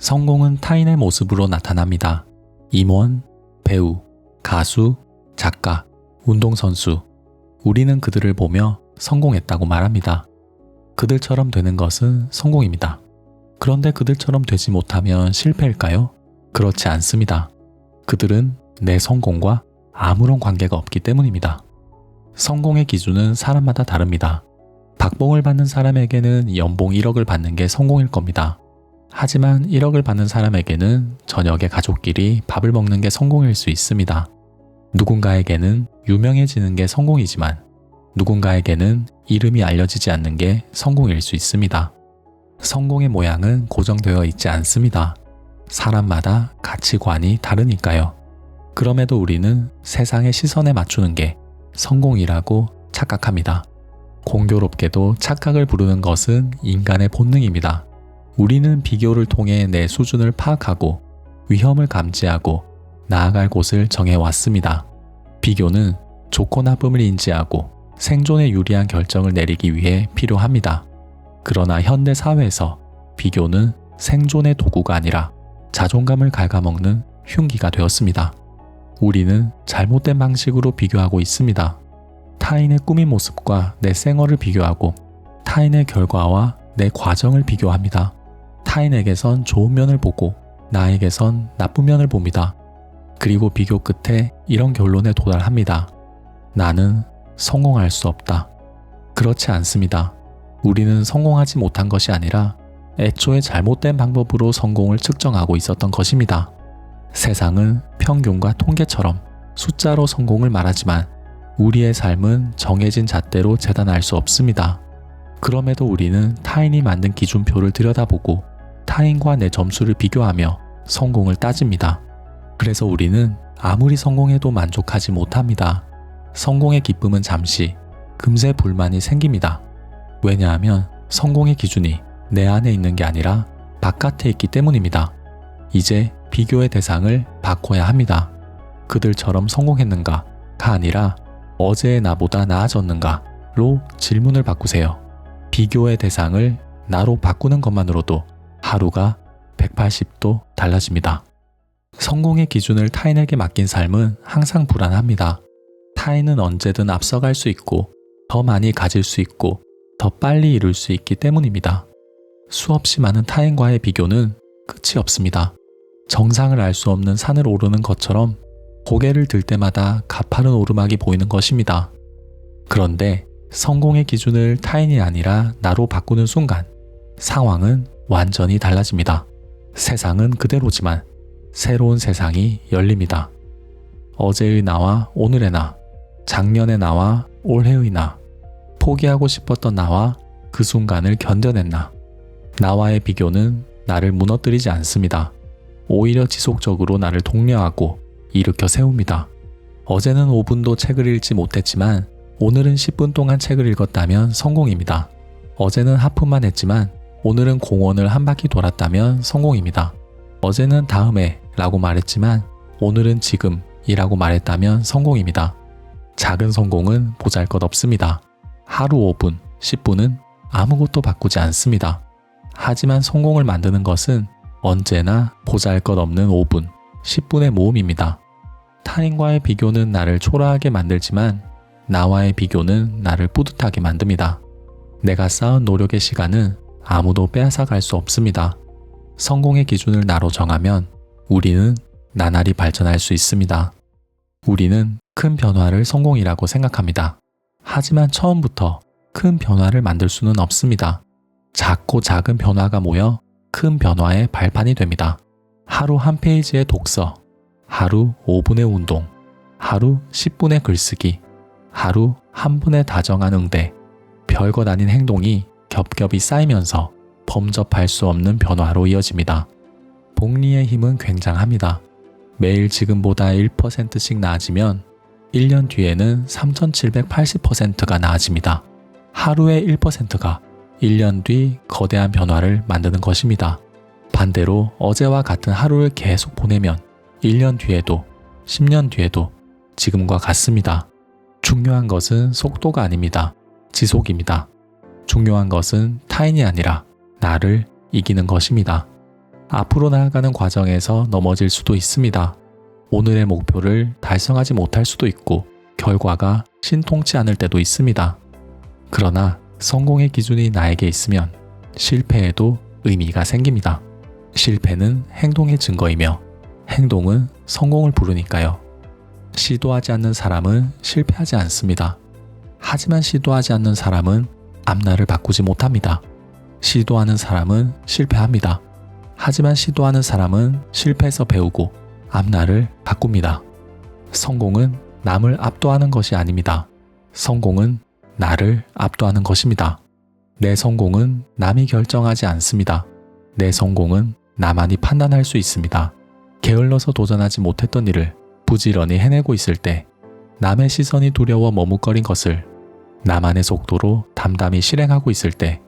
성공은 타인의 모습으로 나타납니다. 임원, 배우, 가수, 작가, 운동선수. 우리는 그들을 보며 성공했다고 말합니다. 그들처럼 되는 것은 성공입니다. 그런데 그들처럼 되지 못하면 실패일까요? 그렇지 않습니다. 그들은 내 성공과 아무런 관계가 없기 때문입니다. 성공의 기준은 사람마다 다릅니다. 박봉을 받는 사람에게는 연봉 1억을 받는 게 성공일 겁니다. 하지만 1억을 받는 사람에게는 저녁에 가족끼리 밥을 먹는 게 성공일 수 있습니다. 누군가에게는 유명해지는 게 성공이지만 누군가에게는 이름이 알려지지 않는 게 성공일 수 있습니다. 성공의 모양은 고정되어 있지 않습니다. 사람마다 가치관이 다르니까요. 그럼에도 우리는 세상의 시선에 맞추는 게 성공이라고 착각합니다. 공교롭게도 착각을 부르는 것은 인간의 본능입니다. 우리는 비교를 통해 내 수준을 파악하고 위험을 감지하고 나아갈 곳을 정해왔습니다. 비교는 좋고 나쁨을 인지하고 생존에 유리한 결정을 내리기 위해 필요합니다. 그러나 현대 사회에서 비교는 생존의 도구가 아니라 자존감을 갉아먹는 흉기가 되었습니다. 우리는 잘못된 방식으로 비교하고 있습니다. 타인의 꾸민 모습과 내 생활을 비교하고 타인의 결과와 내 과정을 비교합니다. 타인에게선 좋은 면을 보고 나에게선 나쁜 면을 봅니다. 그리고 비교 끝에 이런 결론에 도달합니다. 나는 성공할 수 없다. 그렇지 않습니다. 우리는 성공하지 못한 것이 아니라 애초에 잘못된 방법으로 성공을 측정하고 있었던 것입니다. 세상은 평균과 통계처럼 숫자로 성공을 말하지만 우리의 삶은 정해진 잣대로 재단할 수 없습니다. 그럼에도 우리는 타인이 만든 기준표를 들여다보고 타인과 내 점수를 비교하며 성공을 따집니다. 그래서 우리는 아무리 성공해도 만족하지 못합니다. 성공의 기쁨은 잠시, 금세 불만이 생깁니다. 왜냐하면 성공의 기준이 내 안에 있는 게 아니라 바깥에 있기 때문입니다. 이제 비교의 대상을 바꿔야 합니다. 그들처럼 성공했는가가 아니라 어제의 나보다 나아졌는가로 질문을 바꾸세요. 비교의 대상을 나로 바꾸는 것만으로도 하루가 180도 달라집니다. 성공의 기준을 타인에게 맡긴 삶은 항상 불안합니다. 타인은 언제든 앞서갈 수 있고 더 많이 가질 수 있고 더 빨리 이룰 수 있기 때문입니다. 수없이 많은 타인과의 비교는 끝이 없습니다. 정상을 알 수 없는 산을 오르는 것처럼 고개를 들 때마다 가파른 오르막이 보이는 것입니다. 그런데 성공의 기준을 타인이 아니라 나로 바꾸는 순간 상황은 완전히 달라집니다. 세상은 그대로지만 새로운 세상이 열립니다. 어제의 나와 오늘의 나, 작년의 나와 올해의 나, 포기하고 싶었던 나와 그 순간을 견뎌낸 나. 나와의 비교는 나를 무너뜨리지 않습니다. 오히려 지속적으로 나를 독려하고 일으켜 세웁니다. 어제는 5분도 책을 읽지 못했지만 오늘은 10분 동안 책을 읽었다면 성공입니다. 어제는 하품만 했지만 오늘은 공원을 한 바퀴 돌았다면 성공입니다. 어제는 다음에 라고 말했지만 오늘은 지금 이라고 말했다면 성공입니다. 작은 성공은 보잘것없습니다. 하루 5분, 10분은 아무것도 바꾸지 않습니다. 하지만 성공을 만드는 것은 언제나 보잘것없는 5분, 10분의 모험입니다. 타인과의 비교는 나를 초라하게 만들지만 나와의 비교는 나를 뿌듯하게 만듭니다. 내가 쌓은 노력의 시간은 아무도 빼앗아갈 수 없습니다. 성공의 기준을 나로 정하면 우리는 나날이 발전할 수 있습니다. 우리는 큰 변화를 성공이라고 생각합니다. 하지만 처음부터 큰 변화를 만들 수는 없습니다. 작고 작은 변화가 모여 큰 변화의 발판이 됩니다. 하루 한 페이지의 독서, 하루 5분의 운동, 하루 10분의 글쓰기, 하루 한 분의 다정한 응대, 별것 아닌 행동이 겹겹이 쌓이면서 범접할 수 없는 변화로 이어집니다. 복리의 힘은 굉장합니다. 매일 지금보다 1%씩 나아지면 1년 뒤에는 3780%가 나아집니다. 하루의 1%가 1년 뒤 거대한 변화를 만드는 것입니다. 반대로 어제와 같은 하루를 계속 보내면 1년 뒤에도 10년 뒤에도 지금과 같습니다. 중요한 것은 속도가 아닙니다. 지속입니다. 중요한 것은 타인이 아니라 나를 이기는 것입니다. 앞으로 나아가는 과정에서 넘어질 수도 있습니다. 오늘의 목표를 달성하지 못할 수도 있고 결과가 신통치 않을 때도 있습니다. 그러나 성공의 기준이 나에게 있으면 실패에도 의미가 생깁니다. 실패는 행동의 증거이며 행동은 성공을 부르니까요. 시도하지 않는 사람은 실패하지 않습니다. 하지만 시도하지 않는 사람은 앞날을 바꾸지 못합니다. 시도하는 사람은 실패합니다. 하지만 시도하는 사람은 실패해서 배우고 앞날을 바꿉니다. 성공은 남을 압도하는 것이 아닙니다. 성공은 나를 압도하는 것입니다. 내 성공은 남이 결정하지 않습니다. 내 성공은 나만이 판단할 수 있습니다. 게을러서 도전하지 못했던 일을 부지런히 해내고 있을 때, 남의 시선이 두려워 머뭇거린 것을 나만의 속도로 담담히 실행하고 있을 때,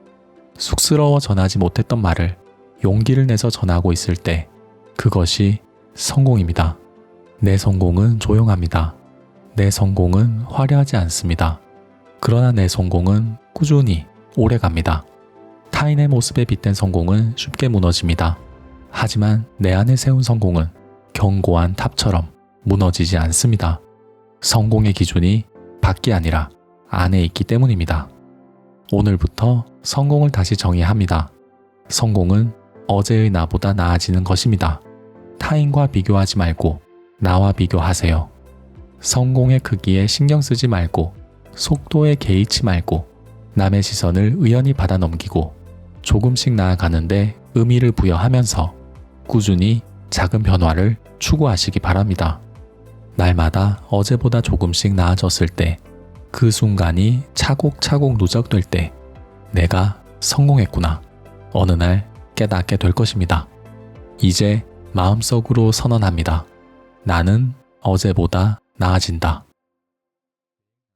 쑥스러워 전하지 못했던 말을 용기를 내서 전하고 있을 때, 그것이 성공입니다. 내 성공은 조용합니다. 내 성공은 화려하지 않습니다. 그러나 내 성공은 꾸준히 오래 갑니다. 타인의 모습에 빗댄 성공은 쉽게 무너집니다. 하지만 내 안에 세운 성공은 견고한 탑처럼 무너지지 않습니다. 성공의 기준이 밖이 아니라 안에 있기 때문입니다. 오늘부터 성공을 다시 정의합니다. 성공은 어제의 나보다 나아지는 것입니다. 타인과 비교하지 말고 나와 비교하세요. 성공의 크기에 신경 쓰지 말고 속도에 개의치 말고 남의 시선을 의연히 받아 넘기고 조금씩 나아가는데 의미를 부여하면서 꾸준히 작은 변화를 추구하시기 바랍니다. 날마다 어제보다 조금씩 나아졌을 때, 그 순간이 차곡차곡 누적될 때 내가 성공했구나 어느 날 깨닫게 될 것입니다. 이제 마음속으로 선언합니다. 나는 어제보다 나아진다.